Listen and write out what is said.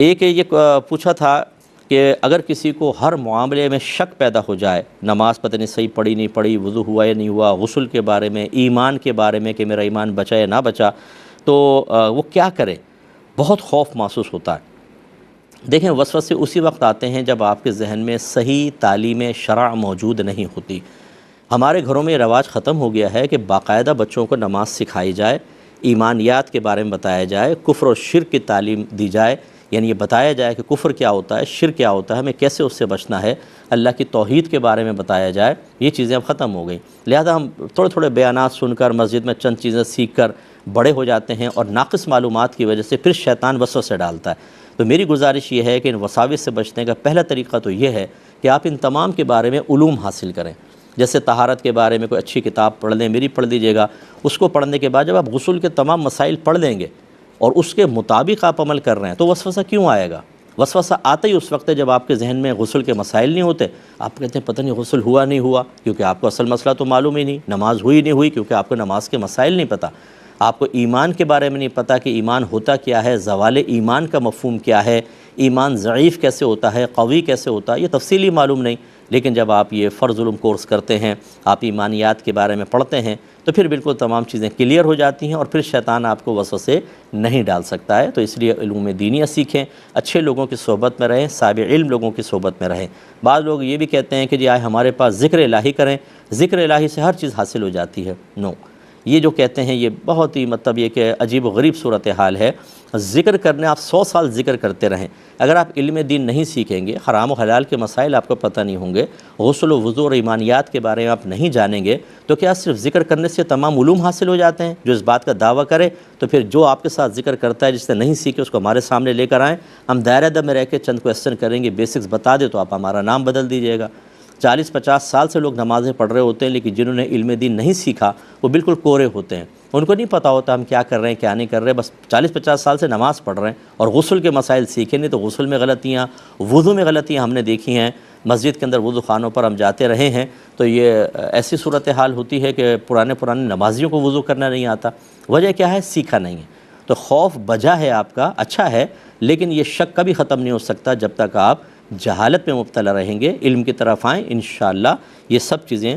ایک یہ پوچھا تھا کہ اگر کسی کو ہر معاملے میں شک پیدا ہو جائے، نماز پتہ نہیں صحیح پڑھی نہیں پڑھی، وضو ہوا یا نہیں ہوا، غسل کے بارے میں، ایمان کے بارے میں کہ میرا ایمان بچا یا نہ بچا، تو وہ کیا کرے؟ بہت خوف محسوس ہوتا ہے۔ دیکھیں، وسوسے اسی وقت آتے ہیں جب آپ کے ذہن میں صحیح تعلیم شرع موجود نہیں ہوتی۔ ہمارے گھروں میں یہ رواج ختم ہو گیا ہے کہ باقاعدہ بچوں کو نماز سکھائی جائے، ایمانیات کے بارے میں بتایا جائے، کفر و شرک کی تعلیم دی جائے، یعنی یہ بتایا جائے کہ کفر کیا ہوتا ہے، شرک کیا ہوتا ہے، ہمیں کیسے اس سے بچنا ہے، اللہ کی توحید کے بارے میں بتایا جائے۔ یہ چیزیں اب ختم ہو گئیں، لہذا ہم تھوڑے تھوڑے بیانات سن کر مسجد میں چند چیزیں سیکھ کر بڑے ہو جاتے ہیں، اور ناقص معلومات کی وجہ سے پھر شیطان وسوسے ڈالتا ہے۔ تو میری گزارش یہ ہے کہ ان وساوس سے بچنے کا پہلا طریقہ تو یہ ہے کہ آپ ان تمام کے بارے میں علوم حاصل کریں۔ جیسے طہارت کے بارے میں کوئی اچھی کتاب پڑھ لیں، میری پڑھ لیجئے گا۔ اس کو پڑھنے کے بعد جب آپ غسل کے تمام مسائل پڑھ لیں گے اور اس کے مطابق آپ عمل کر رہے ہیں، تو وسوسہ کیوں آئے گا؟ وسوسہ آتا ہی اس وقت ہے جب آپ کے ذہن میں غسل کے مسائل نہیں ہوتے، آپ کہتے ہیں پتہ نہیں غسل ہوا نہیں ہوا، کیونکہ آپ کو اصل مسئلہ تو معلوم ہی نہیں، نماز ہوئی نہیں ہوئی کیونکہ آپ کو نماز کے مسائل نہیں پتہ، آپ کو ایمان کے بارے میں نہیں پتہ کہ ایمان ہوتا کیا ہے، زوال ایمان کا مفہوم کیا ہے، ایمان ضعیف کیسے ہوتا ہے، قوی کیسے ہوتا ہے، یہ تفصیلی معلوم نہیں۔ لیکن جب آپ یہ فرض علوم کورس کرتے ہیں، آپ ایمانیات کے بارے میں پڑھتے ہیں، تو پھر بالکل تمام چیزیں کلیئر ہو جاتی ہیں، اور پھر شیطان آپ کو وسوسے نہیں ڈال سکتا ہے۔ تو اس لیے علوم دینیہ سیکھیں، اچھے لوگوں کی صحبت میں رہیں، صاحب علم لوگوں کی صحبت میں رہیں۔ بعض لوگ یہ بھی کہتے ہیں کہ جی آئے ہمارے پاس ذکر الہی کریں، ذکر الہی سے ہر چیز حاصل ہو جاتی ہے۔ نو، یہ جو کہتے ہیں یہ بہت ہی یہ کہ عجیب و غریب صورتحال ہے۔ ذکر کرنے آپ 100 سال ذکر کرتے رہیں، اگر آپ علم دین نہیں سیکھیں گے، حرام و حلال کے مسائل آپ کو پتہ نہیں ہوں گے، غسل و وضو اور ایمانیات کے بارے میں آپ نہیں جانیں گے، تو کیا صرف ذکر کرنے سے تمام علوم حاصل ہو جاتے ہیں؟ جو اس بات کا دعویٰ کرے تو پھر جو آپ کے ساتھ ذکر کرتا ہے، جس نے نہیں سیکھے اس کو ہمارے سامنے لے کر آئیں، ہم دائرہ ادب میں رہ کے چند کویسچن کریں گے، بیسکس بتا دے تو آپ ہمارا نام بدل دیجیے گا۔ 40-50 سال سے لوگ نمازیں پڑھ رہے ہوتے ہیں، لیکن جنہوں نے علم دین نہیں سیکھا وہ بالکل کورے ہوتے ہیں، ان کو نہیں پتہ ہوتا ہم کیا کر رہے ہیں کیا نہیں کر رہے، بس 40-50 سال سے نماز پڑھ رہے ہیں اور غسل کے مسائل سیکھے نہیں، تو غسل میں غلطیاں، وضو میں غلطیاں ہم نے دیکھی ہیں، مسجد کے اندر وضو خانوں پر ہم جاتے رہے ہیں، تو یہ ایسی صورتحال ہوتی ہے کہ پرانے نمازیوں کو وضو کرنا نہیں آتا۔ وجہ کیا ہے؟ سیکھا نہیں ہے۔ تو خوف بجا ہے آپ کا، اچھا ہے، لیکن یہ شک کبھی ختم نہیں ہو سکتا جب تک آپ جہالت میں مبتلا رہیں گے۔ علم کی طرف آئیں، انشاءاللہ یہ سب چیزیں